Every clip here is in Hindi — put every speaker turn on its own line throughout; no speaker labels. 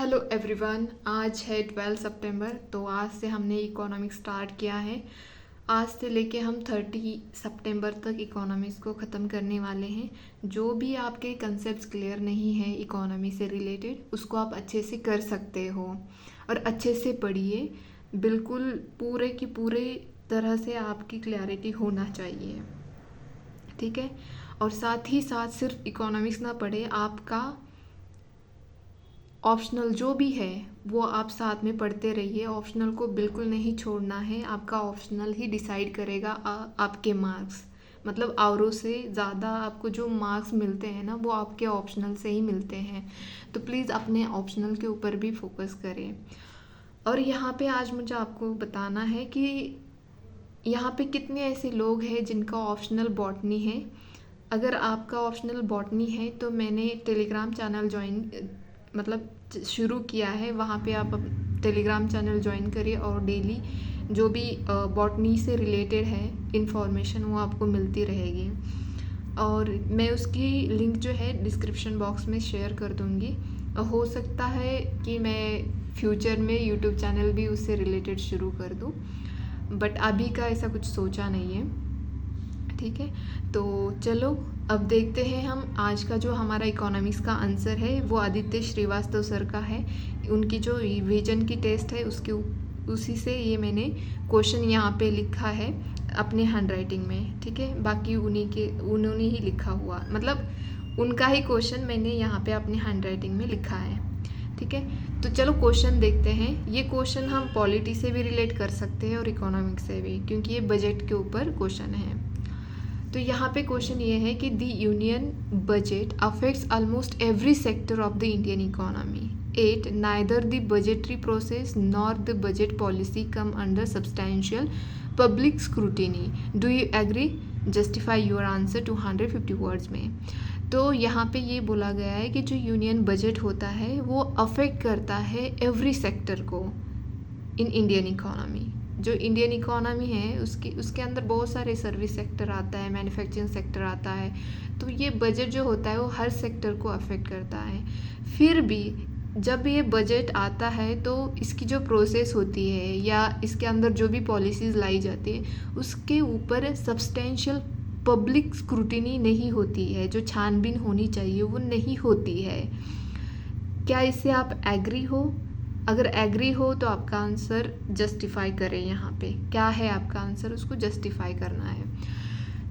हेलो एवरीवन, आज है 12 सितंबर। तो आज से हमने इकोनॉमिक्स स्टार्ट किया है। आज से लेके हम 30 सितंबर तक इकोनॉमिक्स को ख़त्म करने वाले हैं। जो भी आपके कंसेप्ट्स क्लियर नहीं है इकोनॉमी से रिलेटेड, उसको आप अच्छे से कर सकते हो और अच्छे से पढ़िए। बिल्कुल पूरे की पूरे तरह से आपकी क्लैरिटी होना चाहिए, ठीक है। और साथ ही साथ सिर्फ इकोनॉमिक्स ना पढ़े, आपका ऑप्शनल जो भी है वो आप साथ में पढ़ते रहिए। ऑप्शनल को बिल्कुल नहीं छोड़ना है। आपका ऑप्शनल ही डिसाइड करेगा आपके मार्क्स। मतलब औरों से ज़्यादा आपको जो मार्क्स मिलते हैं ना, वो आपके ऑप्शनल से ही मिलते हैं। तो प्लीज़ अपने ऑप्शनल के ऊपर भी फोकस करें। और यहाँ पे आज मुझे आपको बताना है कि यहाँ पे कितने ऐसे लोग हैं जिनका ऑप्शनल बॉटनी है। अगर आपका ऑप्शनल बॉटनी है तो मैंने टेलीग्राम चैनल शुरू किया है। वहाँ पे आप टेलीग्राम चैनल ज्वाइन करिए और डेली जो भी बॉटनी से रिलेटेड है इन्फॉर्मेशन वो आपको मिलती रहेगी। और मैं उसकी लिंक जो है डिस्क्रिप्शन बॉक्स में शेयर कर दूँगी। हो सकता है कि मैं फ्यूचर में यूट्यूब चैनल भी उससे रिलेटेड शुरू कर दूँ, बट अभी का ऐसा कुछ सोचा नहीं है, ठीक है। तो चलो अब देखते हैं हम आज का जो हमारा इकोनॉमिक्स का आंसर है वो आदित्य श्रीवास्तव सर का है। उनकी जो विजन की टेस्ट है उसी से ये मैंने क्वेश्चन यहाँ पे लिखा है अपने हैंड राइटिंग में, ठीक है। बाकी उन्होंने ही लिखा हुआ, मतलब उनका ही क्वेश्चन मैंने यहाँ पे अपने हैंड राइटिंग में लिखा है, ठीक है। तो चलो क्वेश्चन देखते हैं। ये क्वेश्चन हम पॉलिटी से भी रिलेट कर सकते हैं और इकोनॉमिक्स से भी, क्योंकि ये बजट के ऊपर क्वेश्चन है। तो यहाँ पे क्वेश्चन ये है कि the union budget affects almost every sector of the Indian economy. 8 neither the budgetary process nor the budget policy come under substantial public scrutiny. Do you agree? Justify your answer 250 words में। तो यहाँ पे ये बोला गया है कि जो यूनियन बजट होता है वो अफेक्ट करता है एवरी सेक्टर को इन इंडियन इकोनॉमी। जो इंडियन इकोनॉमी है उसके अंदर बहुत सारे सर्विस सेक्टर आता है, मैन्युफैक्चरिंग सेक्टर आता है। तो ये बजट जो होता है वो हर सेक्टर को अफेक्ट करता है। फिर भी जब ये बजट आता है तो इसकी जो प्रोसेस होती है या इसके अंदर जो भी पॉलिसीज़ लाई जाती है उसके ऊपर सब्सटेंशियल पब्लिक स्क्रूटिनी नहीं होती है। जो छानबीन होनी चाहिए वो नहीं होती है। क्या इससे आप एग्री हो? अगर एग्री हो तो आपका आंसर जस्टिफाई करें। यहाँ पे क्या है आपका आंसर, उसको जस्टिफाई करना है।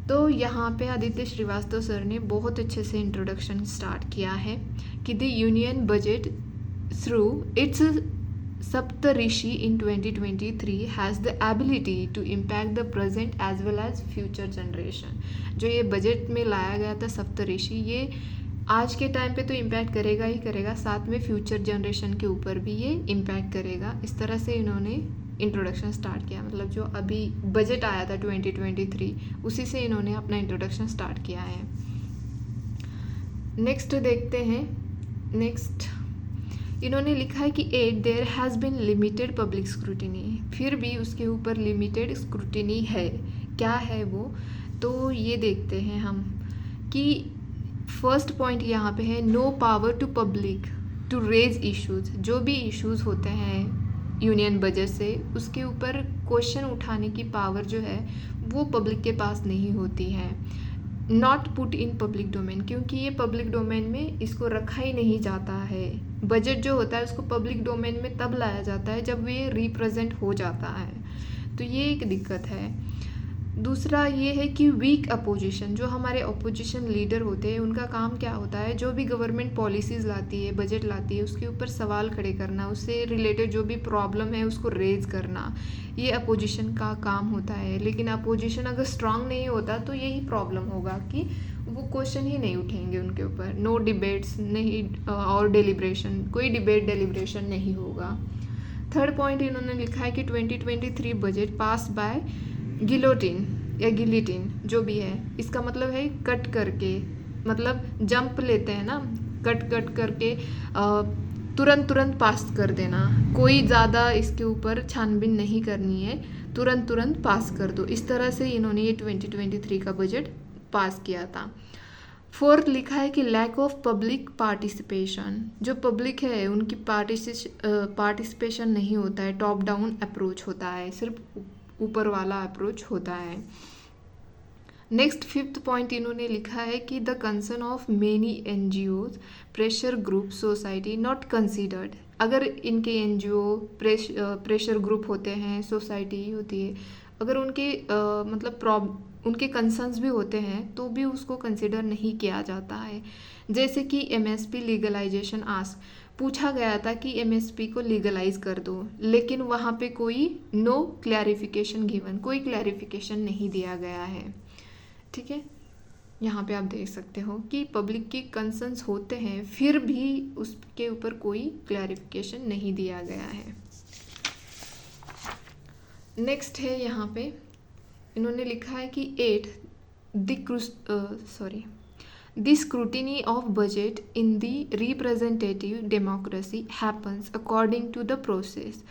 तो यहाँ पे आदित्य श्रीवास्तव सर ने बहुत अच्छे से इंट्रोडक्शन स्टार्ट किया है कि the union budget through it's Saptarishi in 2023 has the ability to impact the present as well as future generation। जो ये बजट में लाया गया था सप्तऋषि, ये आज के टाइम पे तो इम्पैक्ट करेगा ही करेगा, साथ में फ्यूचर जनरेशन के ऊपर भी ये इम्पैक्ट करेगा। इस तरह से इन्होंने इंट्रोडक्शन स्टार्ट किया। मतलब जो अभी बजट आया था 2023 उसी से इन्होंने अपना इंट्रोडक्शन स्टार्ट किया है। नेक्स्ट देखते हैं। नेक्स्ट इन्होंने लिखा है कि 8 there has been limited public scrutiny. फिर भी उसके ऊपर लिमिटेड स्क्रूटिनी है। क्या है वो, तो ये देखते हैं हम कि फर्स्ट पॉइंट यहाँ पे है no power to public to raise issues. जो भी इश्यूज़ होते हैं यूनियन बजट से उसके ऊपर क्वेश्चन उठाने की पावर जो है वो पब्लिक के पास नहीं होती है। Not put in public domain, क्योंकि ये पब्लिक डोमेन में इसको रखा ही नहीं जाता है। बजट जो होता है उसको पब्लिक डोमेन में तब लाया जाता है जब ये रिप्रेजेंट हो जाता है। तो ये एक दिक्कत है। दूसरा ये है कि वीक अपोजिशन, जो हमारे अपोजिशन लीडर होते हैं उनका काम क्या होता है, जो भी गवर्नमेंट पॉलिसीज़ लाती है, बजट लाती है, उसके ऊपर सवाल खड़े करना, उससे रिलेटेड जो भी प्रॉब्लम है उसको रेज करना, ये अपोजिशन का काम होता है। लेकिन अपोजिशन अगर स्ट्रांग नहीं होता तो यही प्रॉब्लम होगा कि वो क्वेश्चन ही नहीं उठेंगे उनके ऊपर। नो डिबेट्स नहीं और डेलिब्रेशन, कोई डिबेट डेलिब्रेशन नहीं होगा। थर्ड पॉइंट इन्होंने लिखा है कि 2023 बजट पास बाय गिलोटिन या गिलिटिन जो भी है, इसका मतलब है कट करके, मतलब जंप लेते हैं ना, कट करके तुरंत पास कर देना। कोई ज़्यादा इसके ऊपर छानबीन नहीं करनी है, तुरंत पास कर दो। इस तरह से इन्होंने ये 2023 का बजट पास किया था। फोर्थ लिखा है कि लैक ऑफ पब्लिक पार्टिसिपेशन, जो पब्लिक है उनकी पार्टिसिपेशन नहीं होता है, टॉप डाउन अप्रोच होता है, सिर्फ ऊपर वाला अप्रोच होता है। नेक्स्ट फिफ्थ पॉइंट इन्होंने लिखा है कि the concern of many NGOs, pressure group, society not considered. अगर इनके एनजीओ प्रेशर ग्रुप होते हैं, सोसाइटी होती है, अगर उनके मतलब उनके कंसर्न्स भी होते हैं तो भी उसको कंसिडर नहीं किया जाता है। जैसे कि एमएसपी लीगलाइजेशन पूछा गया था कि एमएसपी को लीगलाइज कर दो, लेकिन वहाँ पे कोई नो क्लैरिफिकेशन गिवन, कोई क्लैरिफिकेशन नहीं दिया गया है। ठीक है, यहाँ पे आप देख सकते हो कि पब्लिक के कंसर्न्स होते हैं फिर भी उसके ऊपर कोई क्लैरिफिकेशन नहीं दिया गया है। नेक्स्ट है यहाँ पे इन्होंने लिखा है कि 8 the scrutiny of budget in the representative democracy happens according to the process.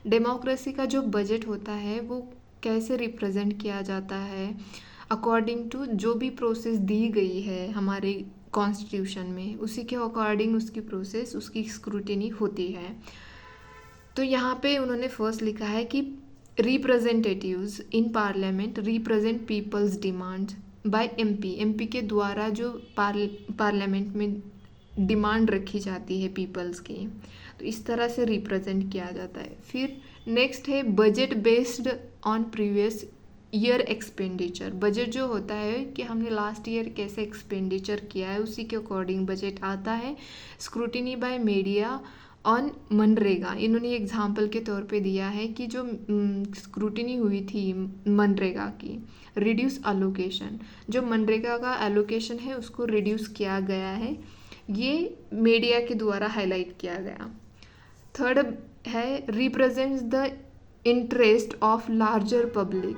Democracy का जो बजट होता है वो कैसे रिप्रेजेंट किया जाता है, अकॉर्डिंग टू जो भी प्रोसेस दी गई है हमारे कॉन्स्टिट्यूशन में, उसी के अकॉर्डिंग उसकी प्रोसेस, उसकी स्क्रूटिनी होती है। तो यहाँ पे उन्होंने फर्स्ट लिखा है कि representatives in parliament represent people's demands by MP के द्वारा जो पार्लियामेंट में डिमांड रखी जाती है पीपल्स की, तो इस तरह से रिप्रेजेंट किया जाता है। फिर नेक्स्ट है budget based on previous year expenditure. Budget जो होता है कि हमने लास्ट ईयर कैसे एक्सपेंडिचर किया है उसी के अकॉर्डिंग बजट आता है। Scrutiny by media on MNREGA, इन्होंने एग्जाम्पल के तौर पे दिया है कि जो स्क्रूटिनी हुई थी मनरेगा की, रिड्यूस अलोकेशन, जो मनरेगा का एलोकेशन है उसको रिड्यूस किया गया है, ये मीडिया के द्वारा हाईलाइट किया गया। थर्ड है represents the interest of larger public,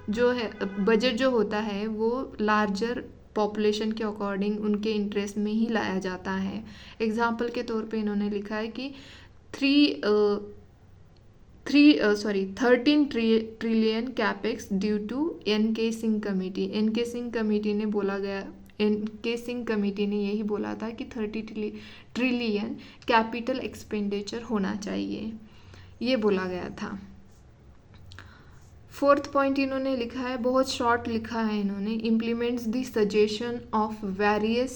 जो है बजट जो होता है वो लार्जर पॉपुलेशन के अकॉर्डिंग उनके इंटरेस्ट में ही लाया जाता है। एग्जाम्पल के तौर पे इन्होंने लिखा है कि 13 trillion capex due to N K. Singh committee. N K. Singh committee ने बोला गया, एन.के. सिंह कमेटी ने यही बोला था कि 30 ट्रिलियन कैपिटल एक्सपेंडिचर होना चाहिए, ये बोला गया था। फोर्थ पॉइंट इन्होंने लिखा है, बहुत शॉर्ट लिखा है इन्होंने, implements the suggestion of various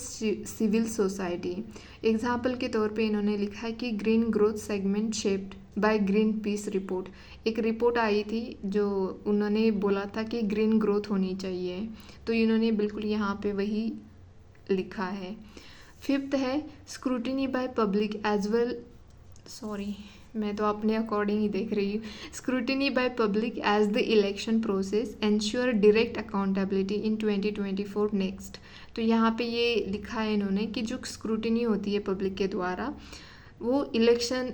civil society. Example के तौर पे इन्होंने लिखा है कि green growth segment shaped by Greenpeace report. एक रिपोर्ट आई थी जो उन्होंने बोला था कि ग्रीन ग्रोथ होनी चाहिए, तो इन्होंने बिल्कुल यहाँ पे वही लिखा है। फिफ्थ है scrutiny by public as well, मैं तो अपने अकॉर्डिंग ही देख रही हूँ। Scrutiny by public as the election process ensure direct accountability in 2024 next. तो यहाँ पे ये लिखा है इन्होंने कि जो स्क्रूटिनी होती है पब्लिक के द्वारा, वो इलेक्शन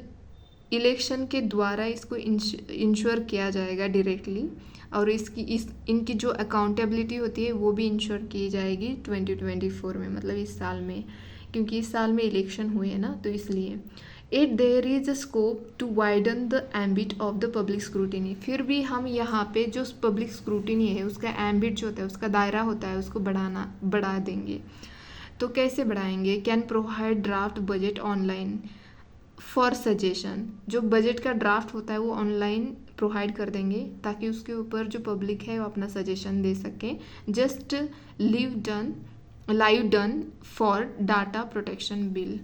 के द्वारा इसको इंश्योर किया जाएगा डायरेक्टली, और इनकी जो अकाउंटेबिलिटी होती है वो भी इंश्योर की जाएगी 2024 में, मतलब इस साल में, क्योंकि इस साल में इलेक्शन हुए हैं ना, तो इसलिए। There is a scope to widen the ambit of the public scrutiny. फिर भी हम यहाँ पे जो पब्लिक स्क्रूटिनी है उसका एम्बिट जो होता है, उसका दायरा होता है, उसको बढ़ा देंगे। तो कैसे बढ़ाएंगे? Can provide draft budget online for suggestion. जो बजट का ड्राफ्ट होता है वो ऑनलाइन प्रोवाइड कर देंगे ताकि उसके ऊपर जो पब्लिक है वो अपना सजेशन दे सके। Just live done for data protection bill.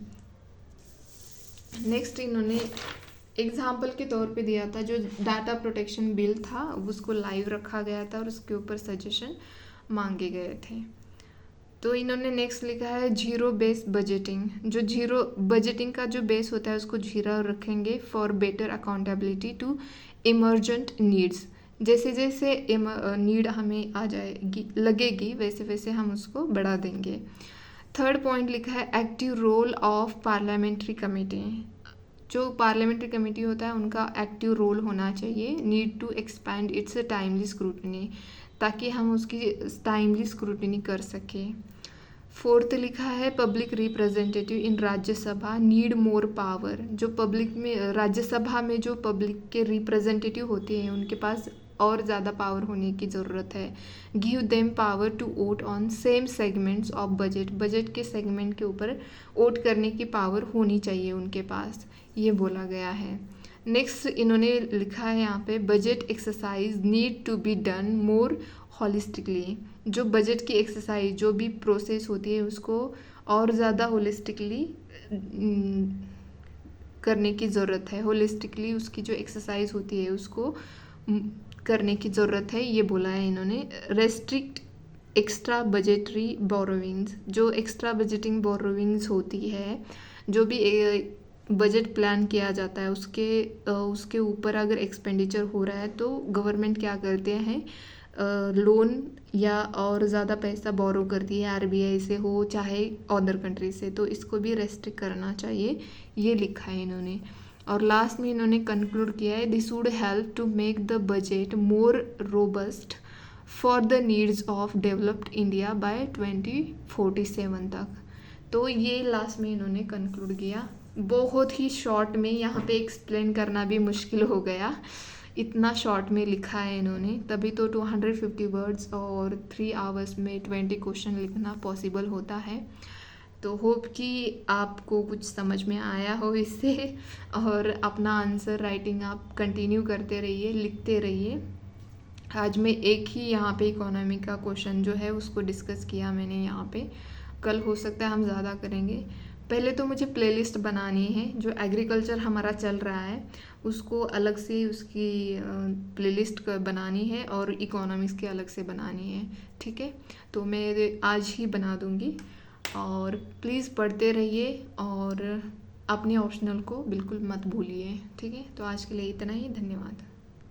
Next इन्होंने एग्जाम्पल के तौर पे दिया था, जो डाटा प्रोटेक्शन बिल था उसको लाइव रखा गया था और उसके ऊपर सजेशन मांगे गए थे। तो इन्होंने नेक्स्ट लिखा है जीरो बेस बजटिंग। जो जीरो बजटिंग का जो बेस होता है उसको जीरो रखेंगे for better accountability to emergent needs. जैसे जैसे नीड हमें आ जाएगी लगेगी वैसे वैसे हम उसको बढ़ा देंगे। थर्ड पॉइंट लिखा है active role of parliamentary committee. जो पार्लियामेंट्री कमेटी होता है उनका एक्टिव रोल होना चाहिए। Need to expand its timely scrutiny, ताकि हम उसकी टाइमली स्क्रूटनी कर सकें। फोर्थ लिखा है पब्लिक रिप्रेजेंटेटिव इन राज्यसभा नीड मोर पावर। जो पब्लिक में राज्यसभा में जो पब्लिक के रिप्रेजेंटेटिव होते हैं उनके पास और ज़्यादा पावर होने की ज़रूरत है। Give them power to vote on same segments of budget, budget के सेगमेंट के ऊपर वोट करने की पावर होनी चाहिए उनके पास, ये बोला गया है। नेक्स्ट इन्होंने लिखा है यहाँ पे, budget exercise need to be done more holistically, जो बजट की एक्सरसाइज जो भी प्रोसेस होती है उसको और ज़्यादा होलिस्टिकली करने की ज़रूरत है। होलिस्टिकली उसकी जो एक्सरसाइज होती है उसको करने की ज़रूरत है, ये बोला है इन्होंने। रेस्ट्रिक्ट एक्स्ट्रा बजटरी बोरोविंग्स, जो एक्स्ट्रा बजटिंग बोरोविंग्स होती है, जो भी बजट प्लान किया जाता है उसके ऊपर अगर एक्सपेंडिचर हो रहा है तो गवर्नमेंट क्या करते हैं, लोन या और ज़्यादा पैसा बोरो करती है, आरबीआई से हो चाहे अदर कंट्री से, तो इसको भी रेस्ट्रिक्ट करना चाहिए, ये लिखा है इन्होंने। और लास्ट में इन्होंने कंक्लूड किया है, this would help to make the budget more robust for the needs of developed India by 2047 तक। तो ये लास्ट में इन्होंने कंक्लूड किया। बहुत ही शॉर्ट में, यहाँ पे एक्सप्लेन करना भी मुश्किल हो गया, इतना शॉर्ट में लिखा है इन्होंने, तभी तो 250 वर्ड्स और 3 आवर्स में 20 क्वेश्चन लिखना पॉसिबल होता है। तो होप कि आपको कुछ समझ में आया हो इससे, और अपना आंसर राइटिंग आप कंटिन्यू करते रहिए, लिखते रहिए। आज मैं एक ही यहाँ पे इकोनॉमी का क्वेश्चन जो है उसको डिस्कस किया मैंने यहाँ पे, कल हो सकता है हम ज़्यादा करेंगे। पहले तो मुझे प्लेलिस्ट बनानी है, जो एग्रीकल्चर हमारा चल रहा है उसको अलग से उसकी प्लेलिस्ट बनानी है और इकोनॉमिक्स की अलग से बनानी है, ठीक है। तो मैं आज ही बना दूँगी, और प्लीज़ पढ़ते रहिए और अपने ऑप्शनल को बिल्कुल मत भूलिए, ठीक है। तो आज के लिए इतना ही, धन्यवाद।